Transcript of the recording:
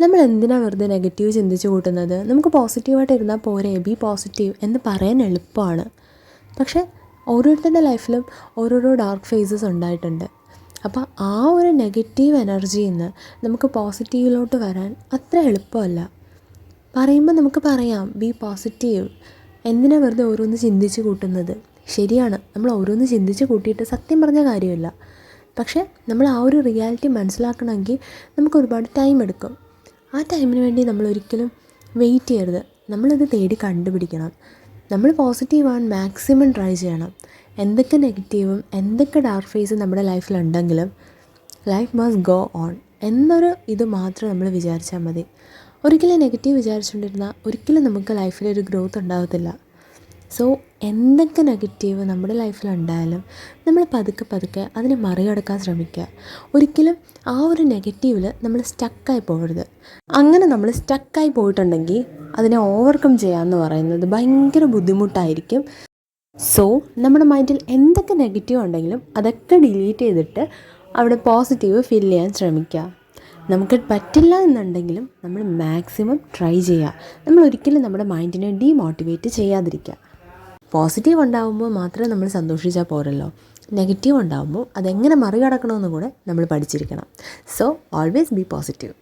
നമ്മൾ എന്തിനാണ് വെറുതെ നെഗറ്റീവ് ചിന്തിച്ച് കൂട്ടുന്നത്? നമുക്ക് പോസിറ്റീവായിട്ട് ഇരുന്നാൽ പോരെ, ബി പോസിറ്റീവ് എന്ന് പറയാൻ എളുപ്പമാണ്. പക്ഷേ ഓരോരുത്തരുടെ ലൈഫിലും ഓരോരോ ഡാർക്ക് ഫേസസ് ഉണ്ടായിട്ടുണ്ട്. അപ്പോൾ ആ ഒരു നെഗറ്റീവ് എനർജിയിൽ നിന്ന് നമുക്ക് പോസിറ്റീവിലോട്ട് വരാൻ അത്ര എളുപ്പമല്ല. പറയുമ്പോൾ നമുക്ക് പറയാം ബി പോസിറ്റീവ്, എന്തിനാണ് വെറുതെ ഓരോന്ന് ചിന്തിച്ച് കൂട്ടുന്നത്? ശരിയാണ്, നമ്മൾ ഓരോന്ന് ചിന്തിച്ച് കൂട്ടിയിട്ട് സത്യം പറഞ്ഞ കാര്യമില്ല. പക്ഷേ നമ്മൾ ആ ഒരു റിയാലിറ്റി മനസ്സിലാക്കണമെങ്കിൽ നമുക്ക് ഒരുപാട് ടൈം എടുക്കും. ആ ടൈമിന് വേണ്ടി നമ്മൾ ഒരിക്കലും വെയിറ്റ് ചെയ്യരുത്. നമ്മളിത് തേടി കണ്ടുപിടിക്കണം. നമ്മൾ പോസിറ്റീവാകാൻ മാക്സിമം ട്രൈ ചെയ്യണം. എന്തൊക്കെ നെഗറ്റീവും എന്തൊക്കെ ഡാർക്ക് ഫേസും നമ്മുടെ ലൈഫിലുണ്ടെങ്കിലും ലൈഫ് മസ്റ്റ് ഗോ ഓൺ എന്നൊരു ഇത് മാത്രം നമ്മൾ വിചാരിച്ചാൽ മതി. ഒരിക്കലും നെഗറ്റീവ് വിചാരിച്ചുകൊണ്ടിരുന്നാൽ ഒരിക്കലും നമുക്ക് ലൈഫിലൊരു ഗ്രോത്ത് ഉണ്ടാകത്തില്ല. സോ എന്തൊക്കെ നെഗറ്റീവ് നമ്മുടെ ലൈഫിലുണ്ടായാലും നമ്മൾ പതുക്കെ അതിനെ മറികടക്കാൻ ശ്രമിക്കുക. ഒരിക്കലും ആ ഒരു നെഗറ്റീവിൽ നമ്മൾ സ്റ്റക്കായി പോകരുത്. അങ്ങനെ നമ്മൾ സ്റ്റക്കായി പോയിട്ടുണ്ടെങ്കിൽ അതിനെ ഓവർകം ചെയ്യാമെന്ന് പറയുന്നത് ഭയങ്കര ബുദ്ധിമുട്ടായിരിക്കും. സോ നമ്മുടെ മൈൻഡിൽ എന്തൊക്കെ നെഗറ്റീവ് ഉണ്ടെങ്കിലും അതൊക്കെ ഡിലീറ്റ് ചെയ്തിട്ട് അവിടെ പോസിറ്റീവ് ഫിൽ ചെയ്യാൻ ശ്രമിക്കുക. നമുക്ക് പറ്റില്ല എന്നുണ്ടെങ്കിലും നമ്മൾ മാക്സിമം ട്രൈ ചെയ്യുക. നമ്മൾ ഒരിക്കലും നമ്മുടെ മൈൻഡിനെ ഡീമോട്ടിവേറ്റ് ചെയ്യാതിരിക്കുക. പോസിറ്റീവ് ഉണ്ടാകുമ്പോൾ മാത്രമേ നമ്മൾ സന്തോഷിച്ചാൽ പോരല്ലോ, നെഗറ്റീവ് ഉണ്ടാകുമ്പോൾ അതെങ്ങനെ മറികടക്കണമെന്ന് കൂടെ നമ്മൾ പഠിച്ചിരിക്കണം. So always be positive.